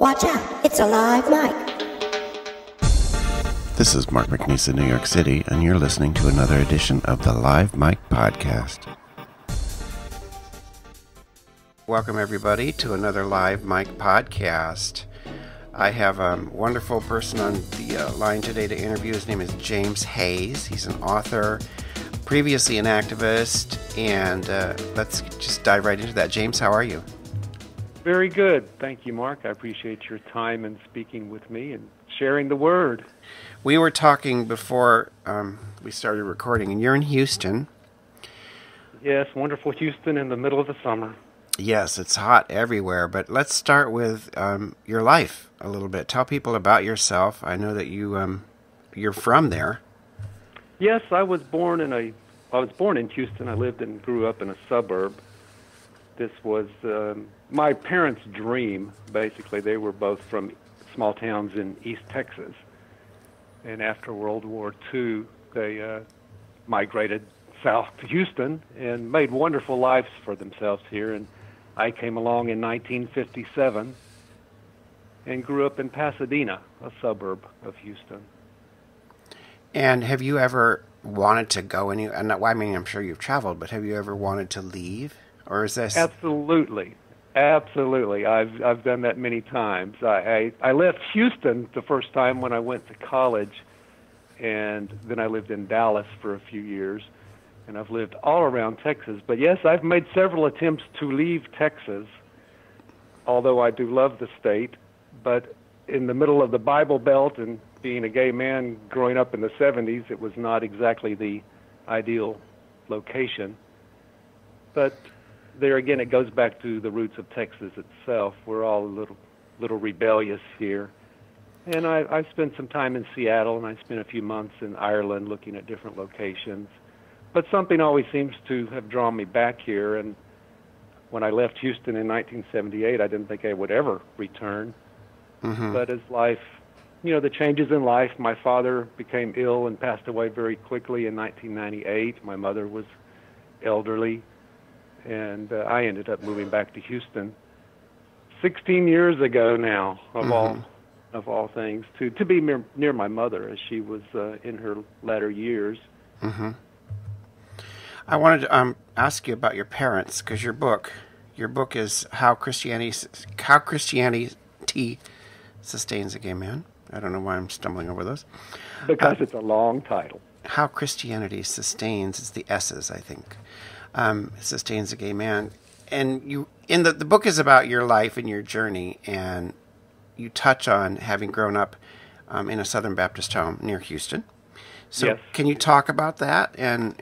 Watch out, it's a live mic. This is Mark McNeese in New York City, and you're listening to another edition of the Live Mic Podcast. Welcome, everybody, to another Live Mic Podcast. I have a wonderful person on the line today to interview. His name is James Hayes. He's an author, previously an activist, and let's just dive right into that. James, how are you? Very good. Thank you, Mark. I appreciate your time and speaking with me and sharing the word. We were talking before we started recording, and you're in Houston. Yes, wonderful Houston in the middle of the summer. Yes, it's hot everywhere, but let's start with your life a little bit. Tell people about yourself. I know that you're from there. Yes, I was born in Houston. I lived and grew up in a suburb. This was my parents' dream, basically. They were both from small towns in East Texas. And after World War II, they migrated south to Houston and made wonderful lives for themselves here. And I came along in 1957 and grew up in Pasadena, a suburb of Houston. And have you ever wanted to go I mean, I'm sure you've traveled, but have you ever wanted to leave? Or is this... Absolutely. I've done that many times. I left Houston the first time when I went to college, and then I lived in Dallas for a few years, and I've lived all around Texas. But yes, I've made several attempts to leave Texas, although I do love the state. But in the middle of the Bible Belt and being a gay man growing up in the 70s, it was not exactly the ideal location. But there again, it goes back to the roots of Texas itself. We're all a little rebellious here. And I spent some time in Seattle, and I spent a few months in Ireland looking at different locations. But something always seems to have drawn me back here. And when I left Houston in 1978, I didn't think I would ever return. Mm-hmm. But as life, the changes in life, my father became ill and passed away very quickly in 1998. My mother was elderly. And I ended up moving back to Houston 16 years ago now, of all things, to be near my mother as she was in her latter years. Mm-hmm. I wanted to ask you about your parents, because your book is How Christianity Sustains a Gay Man. I don't know why I'm stumbling over those. Because it's a long title. How Christianity Sustains, it's the S's, I think. Sustains a Gay Man. And the book is about your life and your journey, and you touch on having grown up in a Southern Baptist home near Houston. So yes. Can you talk about that and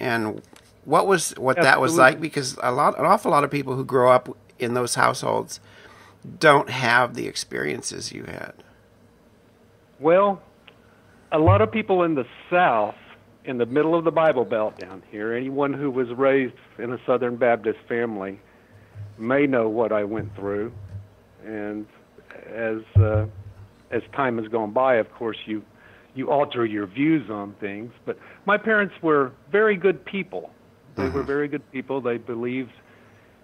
what Absolutely. That was like? Because an awful lot of people who grow up in those households don't have the experiences you had. Well, a lot of people in the South, in the middle of the Bible Belt down here, anyone who was raised in a Southern Baptist family may know what I went through. And as time has gone by, of course, you alter your views on things. But my parents were very good people. They were very good people. They believed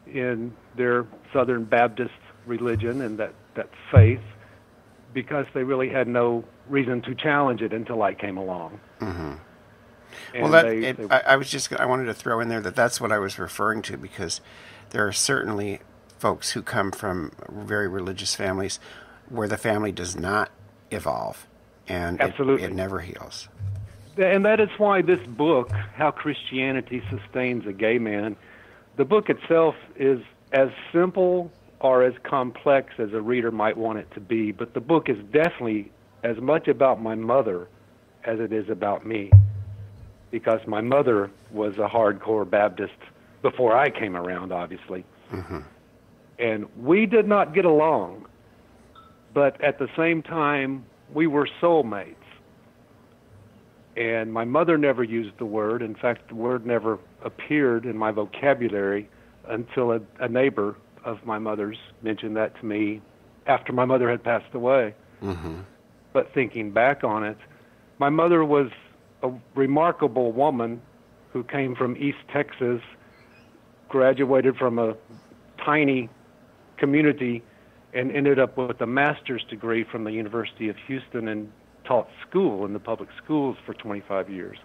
in their Southern Baptist religion and that faith because they really had no reason to challenge it until I came along. Mm-hmm. Well, I wanted to throw in there that's what I was referring to, because there are certainly folks who come from very religious families where the family does not evolve, and it never heals. And that is why this book, How Christianity Sustains a Gay Man, the book itself is as simple or as complex as a reader might want it to be, but the book is definitely as much about my mother as it is about me. Because my mother was a hardcore Baptist before I came around, obviously. Mm-hmm. And we did not get along. But at the same time, we were soulmates. And my mother never used the word. In fact, the word never appeared in my vocabulary until a neighbor of my mother's mentioned that to me after my mother had passed away. Mm-hmm. But thinking back on it, my mother was a remarkable woman who came from East Texas, graduated from a tiny community and ended up with a master's degree from the University of Houston and taught school in the public schools for 25 years.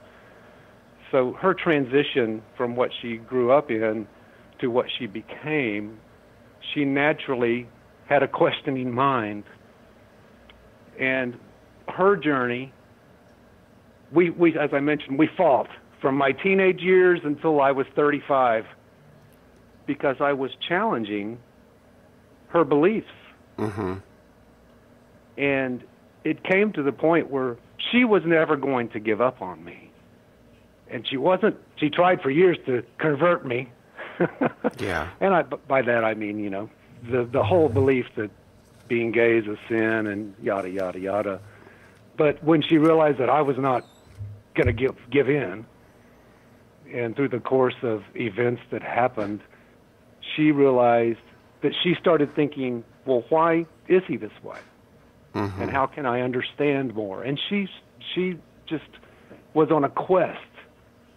So her transition from what she grew up in to what she became, she naturally had a questioning mind. And her journey, we as I mentioned, we fought from my teenage years until I was 35 because I was challenging her beliefs. Mm-hmm. And it came to the point where she was never going to give up on me. And she tried for years to convert me. Yeah. And by that I mean, you know, the whole belief that being gay is a sin and yada, yada, yada. But when she realized that I was not going to give in, and through the course of events that happened, she realized that she started thinking, well, why is he this way? Mm-hmm. And how can I understand more? And she just was on a quest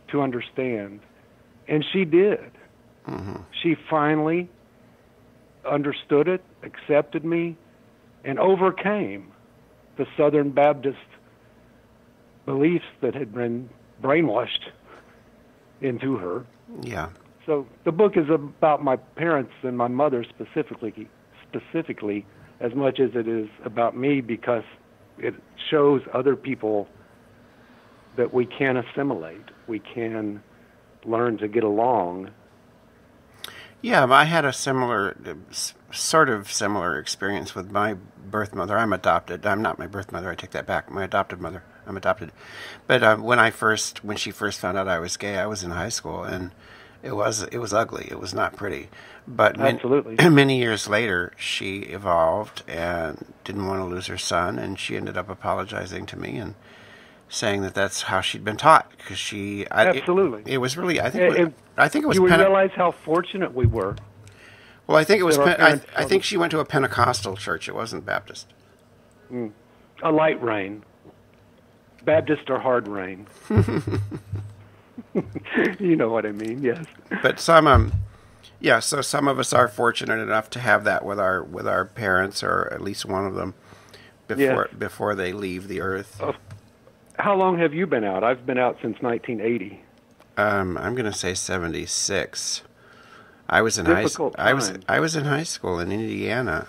to understand, and she did. Mm-hmm. She finally understood it, accepted me, and overcame the Southern Baptist beliefs that had been brainwashed into her. Yeah. So the book is about my parents and my mother specifically as much as it is about me, because it shows other people that we can assimilate. We can learn to get along. Yeah, I had a similar experience with my birth mother. I'm adopted. I'm not my birth mother. I take that back. My adopted mother. I'm adopted. But when she first found out I was gay, I was in high school, and it was ugly. It was not pretty. But absolutely, many years later, she evolved and didn't want to lose her son, and she ended up apologizing to me and saying that that's how she'd been taught, because absolutely. It was really, I think it was. You realize how fortunate we were. Well, I think it was. I think she went to a Pentecostal church. It wasn't Baptist. A light rain. Baptist or hard rain. You know what I mean? Yes. But some, so some of us are fortunate enough to have that with our parents, or at least one of them, before they leave the earth. How long have you been out? I've been out since 1980. I'm going to say 76. I was in high school. I was in high school in Indiana.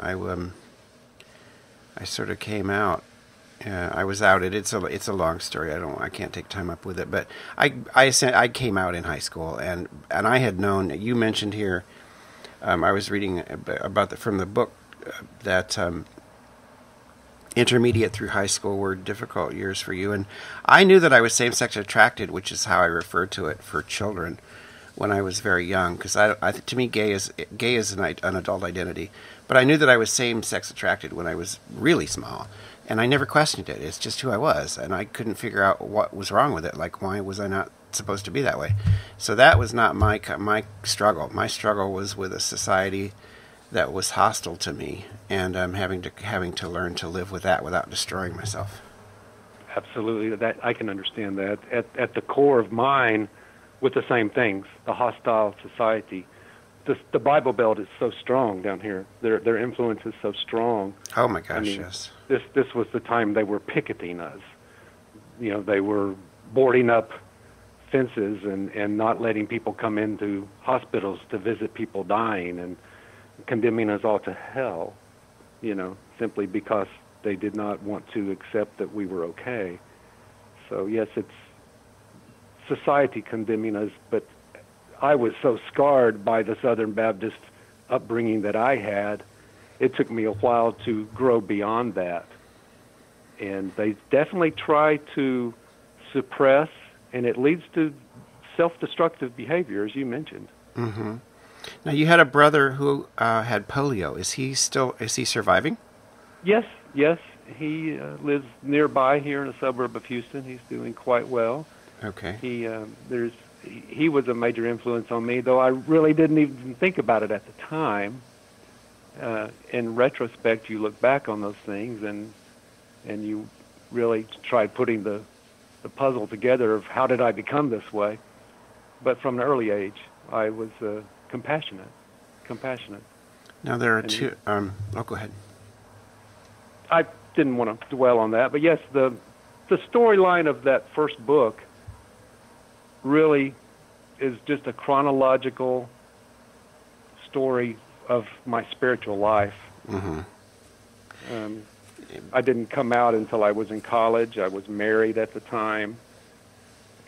I sort of came out. I was outed. It's a long story. I can't take time up with it. But I came out in high school, and I had known. You mentioned here. I was reading from the book that intermediate through high school were difficult years for you, and I knew that I was same-sex attracted, which is how I referred to it for children when I was very young, because to me gay is an adult identity, but I knew that I was same-sex attracted when I was really small, and I never questioned it. It's just who I was, and I couldn't figure out what was wrong with it. Like, why was I not supposed to be that way? So that was not my struggle. My struggle was with a society that was hostile to me, and having to learn to live with that without destroying myself. Absolutely, that I can understand that. At the core of mine, with the same things, the hostile society. The Bible Belt is so strong down here. Their influence is so strong. Oh my gosh, yes. This was the time they were picketing us. You know, they were boarding up fences and not letting people come into hospitals to visit people dying, and condemning us all to hell, you know, simply because they did not want to accept that we were okay. So yes, it's society condemning us, but I was so scarred by the Southern Baptist upbringing that I had, it took me a while to grow beyond that. And they definitely try to suppress, and it leads to self-destructive behavior, as you mentioned. Mm-hmm. Now, you had a brother who had polio. Is he surviving? Yes. He lives nearby here in a suburb of Houston. He's doing quite well. Okay. He was a major influence on me, though I really didn't even think about it at the time. In retrospect, you look back on those things and you really try putting the puzzle together of how did I become this way. But from an early age, I was compassionate. Now there are two. Go ahead. I didn't want to dwell on that, but yes, the storyline of that first book really is just a chronological story of my spiritual life. Mm-hmm. I didn't come out until I was in college. I was married at the time,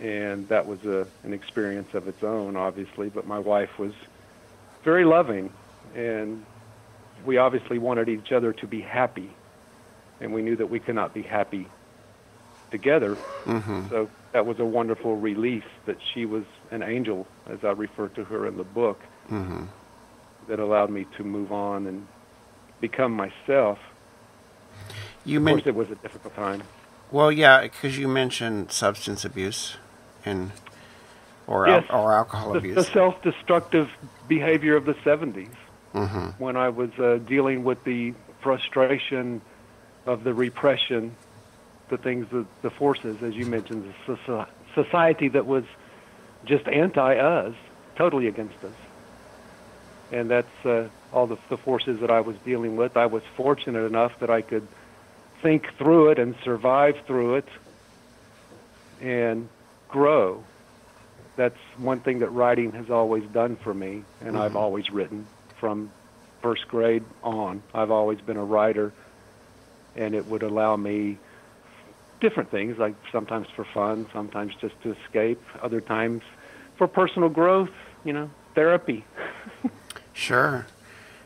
and that was an experience of its own, obviously, but my wife was very loving, and we obviously wanted each other to be happy, and we knew that we could not be happy together. Mm-hmm. So that was a wonderful relief that she was an angel, as I refer to her in the book, Mm-hmm. that allowed me to move on and become myself. You Of men- course, it was a difficult time. Well, yeah, because you mentioned substance abuse or Yes, alcohol the abuse. self-destructive behavior of the 70s, Mm-hmm. when I was dealing with the frustration of the repression, the things, the forces, as you mentioned, the society that was just anti-us, totally against us. And that's all the forces that I was dealing with. I was fortunate enough that I could think through it and survive through it and grow. That's one thing that writing has always done for me, and Mm-hmm. I've always written from first grade on. I've always been a writer, and it would allow me different things, like sometimes for fun, sometimes just to escape, other times for personal growth, therapy. Sure.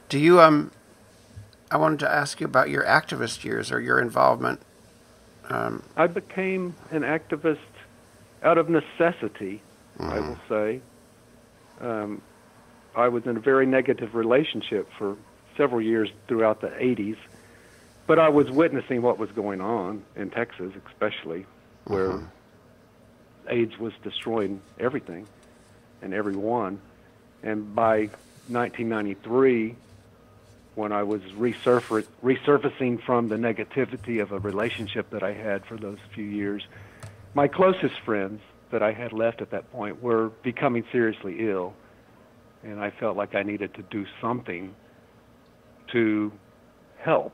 Do you I wanted to ask you about your activist years or your involvement. I became an activist out of necessity, I will say. I was in a very negative relationship for several years throughout the 80s, but I was witnessing what was going on in Texas, especially, where AIDS was destroying everything and everyone. And by 1993, when I was resurfacing from the negativity of a relationship that I had for those few years, my closest friends that I had left at that point were becoming seriously ill, and I felt like I needed to do something to help.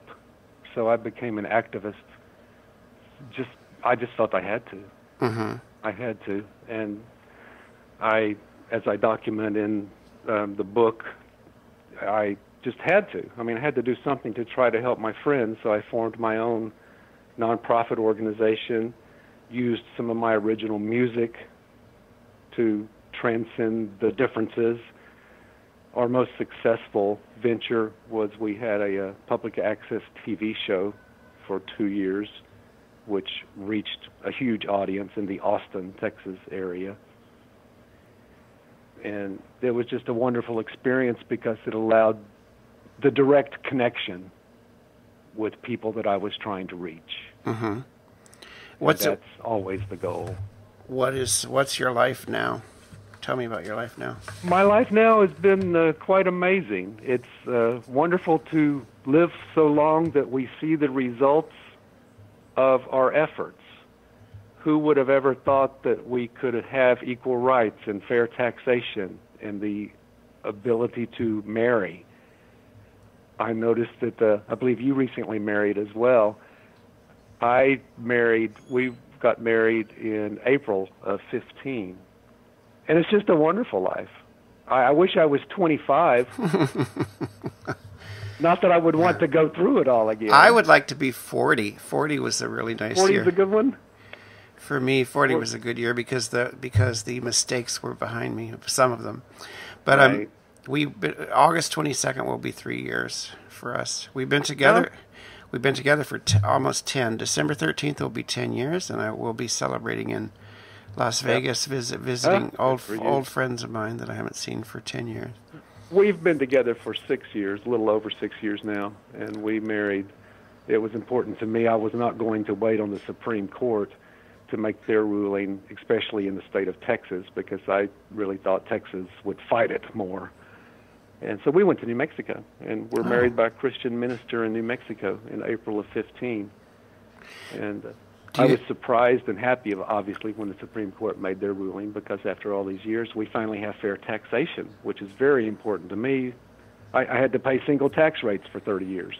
So I became an activist. I just felt I had to. Mm-hmm. I had to, and as I document in the book, I just had to. I mean, I had to do something to try to help my friends, so I formed my own nonprofit organization, used some of my original music to transcend the differences. Our most successful venture was we had a public access TV show for 2 years, which reached a huge audience in the Austin, Texas area. And it was just a wonderful experience because it allowed the direct connection with people that I was trying to reach. Mm-hmm. That's always the goal. What's your life now? Tell me about your life now. My life now has been quite amazing. It's wonderful to live so long that we see the results of our efforts. Who would have ever thought that we could have equal rights and fair taxation and the ability to marry? I noticed that I believe you recently married as well. We got married in April of 15. And it's just a wonderful life. I wish I was 25. Not that I would want to go through it all again. I would like to be 40. 40 was a really nice 40 year. 40's a good one? For me, 40 was a good year because the mistakes were behind me, some of them. But Right. August 22nd will be 3 years for us. We've been together. We've been together for almost 10. December 13th will be 10 years, and I will be celebrating in Las Vegas, visiting old friends of mine that I haven't seen for 10 years. We've been together for 6 years, a little over 6 years now, and we married. It was important to me. I was not going to wait on the Supreme Court to make their ruling, especially in the state of Texas, because I really thought Texas would fight it more. And so we went to New Mexico, and we're married by a Christian minister in New Mexico in April of 15. And I was surprised and happy, obviously, when the Supreme Court made their ruling, because after all these years, we finally have fair taxation, which is very important to me. I had to pay single tax rates for 30 years.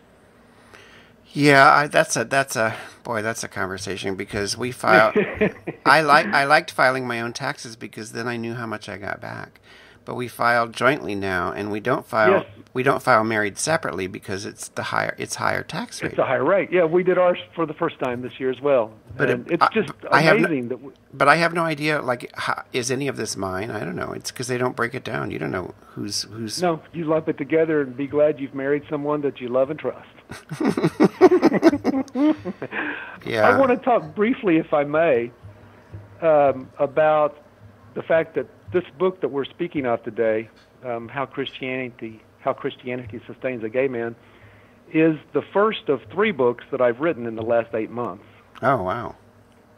Yeah, that's a conversation because we file. I liked filing my own taxes because then I knew how much I got back. But we file jointly now, and Yes. we don't file married separately because it's higher tax rate. It's a higher rate. Yeah, we did ours for the first time this year as well. But And it's just I have no, amazing but I have no idea. Like, is any of this mine? I don't know. It's because they don't break it down. You don't know who's. No, you lump it together and be glad you've married someone that you love and trust. Yeah. I want to talk briefly, if I may, about the fact that this book that we're speaking of today, How Christianity Sustains a Gay Man, is the first of 3 books that I've written in the last 8 months. Oh, wow.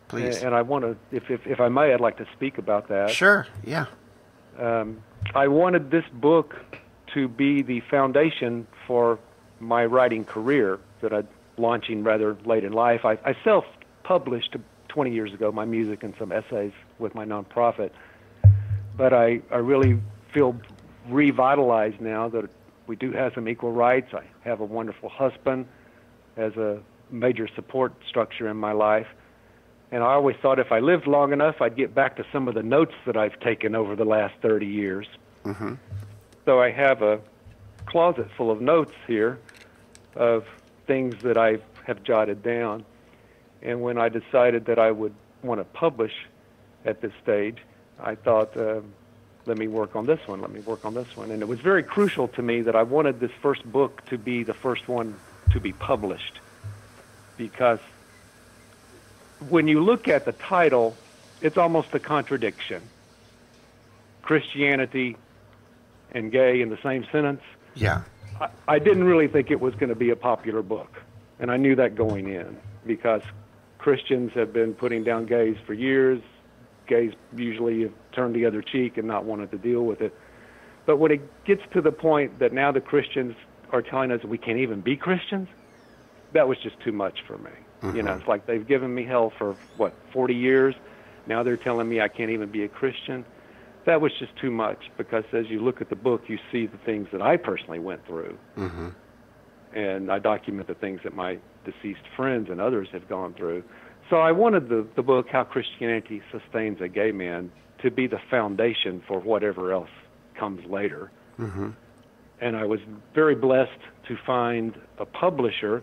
Please. And I want to, if I may, I'd like to speak about that. Sure. Yeah. I wanted this book to be the foundation for my writing career that I'm launching rather late in life. I self-published 20 years ago my music and some essays with my nonprofit, but I really feel revitalized now that we do have some equal rights. I have a wonderful husband as a major support structure in my life. And I always thought if I lived long enough, I'd get back to some of the notes that I've taken over the last 30 years. Mm-hmm. So I have a closet full of notes here of things that I have jotted down. And when I decided that I would want to publish at this stage, I thought, let me work on this one, And it was very crucial to me that I wanted this first book to be the first one to be published, because when you look at the title, it's almost a contradiction. Christianity and gay in the same sentence. Yeah. I didn't really think it was going to be a popular book, and I knew that going in, because Christians have been putting down gays for years. Gays usually have turned the other cheek and not wanted to deal with it. But when it gets to the point that now the Christians are telling us we can't even be Christians, that was just too much for me. Mm-hmm. You know, it's like they've given me hell for, 40 years? Now they're telling me I can't even be a Christian. That was just too much, because as you look at the book, you see the things that I personally went through. Mm-hmm. And I document the things that my deceased friends and others have gone through. So I wanted the book, How Christianity Sustains a Gay Man, to be the foundation for whatever else comes later. Mm-hmm. And I was very blessed to find a publisher.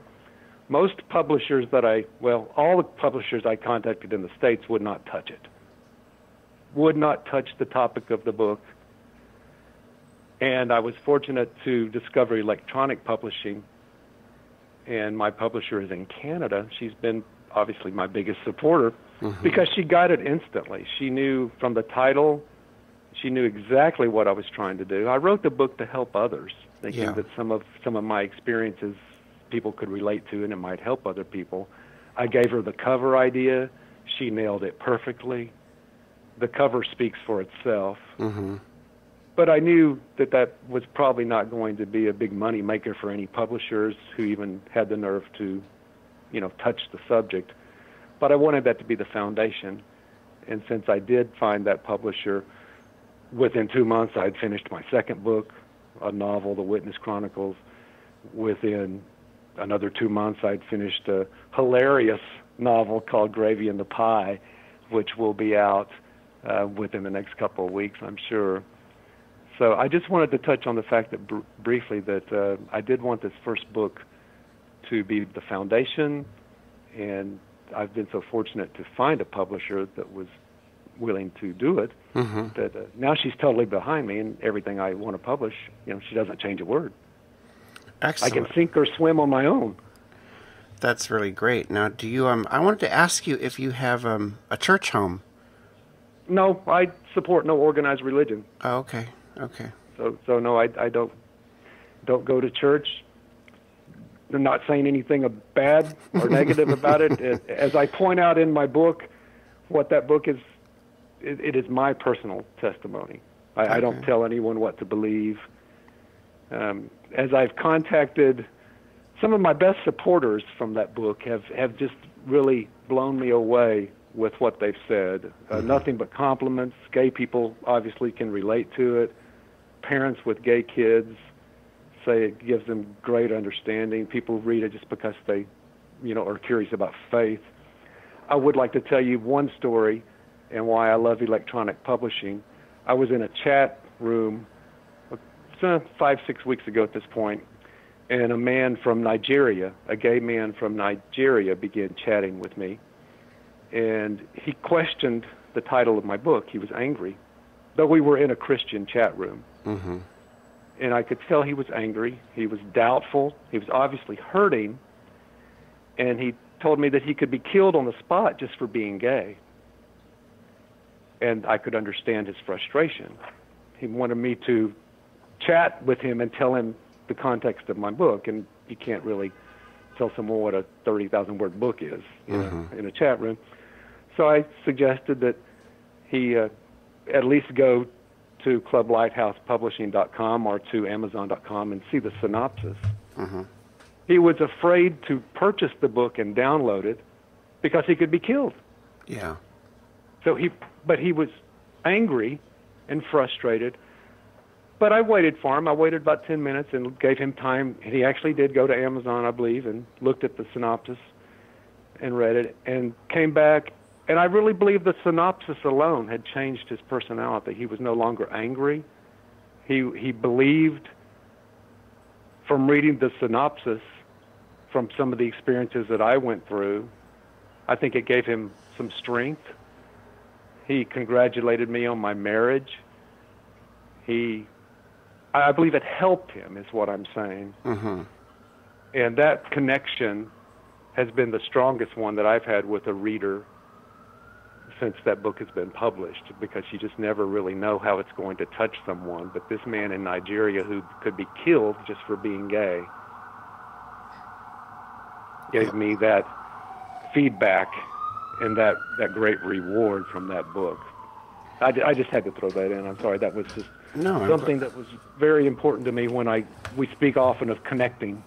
Most publishers all the publishers I contacted in the States would not touch it, would not touch the topic of the book. And I was fortunate to discover electronic publishing, and my publisher is in Canada. She's been obviously my biggest supporter, mm-hmm. because she got it instantly. She knew from the title, she knew exactly what I was trying to do. I wrote the book to help others, thinking that some of my experiences people could relate to and it might help other people. I gave her the cover idea. She nailed it perfectly. The cover speaks for itself. Mm-hmm. But I knew that was probably not going to be a big money maker for any publishers who even had the nerve to, touch the subject. But I wanted that to be the foundation. And since I did find that publisher, within 2 months I'd finished my second book, a novel, The Witness Chronicles. Within another 2 months I'd finished a hilarious novel called Gravy in the Pie, which will be out within the next couple of weeks, I'm sure. So I just wanted to touch on the fact that briefly that I did want this first book to be the foundation, and I've been so fortunate to find a publisher that was willing to do it, mm-hmm. that now she's totally behind me, and everything I want to publish, she doesn't change a word. Excellent. I can sink or swim on my own. That's really great. Now, do you? I wanted to ask you if you have a church home. No, I support no organized religion. Oh, okay. Okay. So no, I don't go to church. I'm not saying anything bad or negative about it. As I point out in my book, what that book is, it is my personal testimony. I don't tell anyone what to believe. As I've contacted some of my best supporters from that book have just really blown me away with what they've said. Nothing but compliments. Gay people obviously can relate to it. Parents with gay kids say it gives them great understanding. People read it just because they, are curious about faith. I would like to tell you one story and why I love electronic publishing. I was in a chat room 5-6 weeks ago at this point, and a man from Nigeria, a gay man from Nigeria, began chatting with me. And he questioned the title of my book. He was angry, though we were in a Christian chat room. Mm-hmm. And I could tell he was angry. He was doubtful. He was obviously hurting. And he told me that he could be killed on the spot just for being gay. And I could understand his frustration. He wanted me to chat with him and tell him the context of my book. And you can't really tell someone what a 30,000-word book is in a chat room. So I suggested that he at least go to clublighthousepublishing.com or to amazon.com and see the synopsis. Mm-hmm. He was afraid to purchase the book and download it because he could be killed. Yeah. So but he was angry and frustrated. But I waited for him. I waited about 10 minutes and gave him time. And he actually did go to Amazon, I believe, and looked at the synopsis and read it and came back. And I really believe the synopsis alone had changed his personality. He was no longer angry. He believed from reading the synopsis, from some of the experiences that I went through, I think it gave him some strength. He congratulated me on my marriage. I believe it helped him, is what I'm saying. Mm-hmm. And that connection has been the strongest one that I've had with a reader since that book has been published, because you just never really know how it's going to touch someone. But this man in Nigeria who could be killed just for being gay gave me that feedback and that great reward from that book. I just had to throw that in. I'm sorry. That was just something that was very important to me when we speak often of connecting.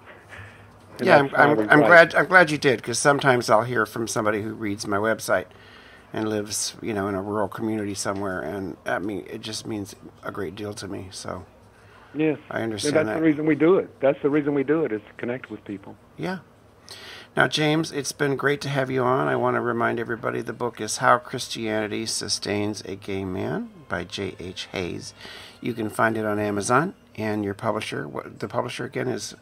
And yeah, I'm glad you did, because sometimes I'll hear from somebody who reads my website and lives, in a rural community somewhere, and it just means a great deal to me. So yes, I understand and that's the reason we do it. That's the reason we do it, is to connect with people. Yeah. Now, James, it's been great to have you on. I want to remind everybody the book is How Christianity Sustains a Gay Man by J.H. Hayes. You can find it on Amazon, and your publisher, the publisher again is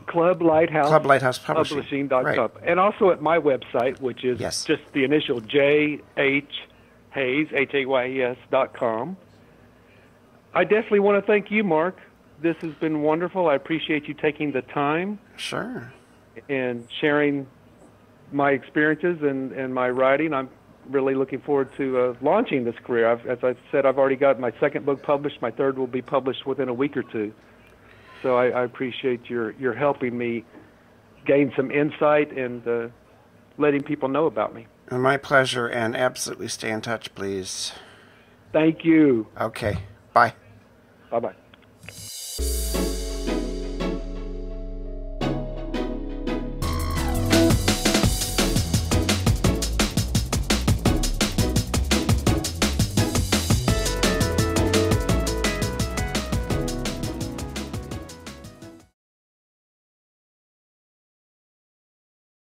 Club Lighthouse Publishing.com. Right. And also at my website, which is just the initial J.H. Hayes, Hayes.com. I definitely want to thank you, Mark. This has been wonderful. I appreciate you taking the time. Sure. And sharing my experiences and my writing. I'm really looking forward to launching this career. As I said, I've already got my second book published. My third will be published within a week or two. So I appreciate your helping me gain some insight and letting people know about me. My pleasure, and absolutely stay in touch, please. Thank you. Okay. Bye. Bye-bye.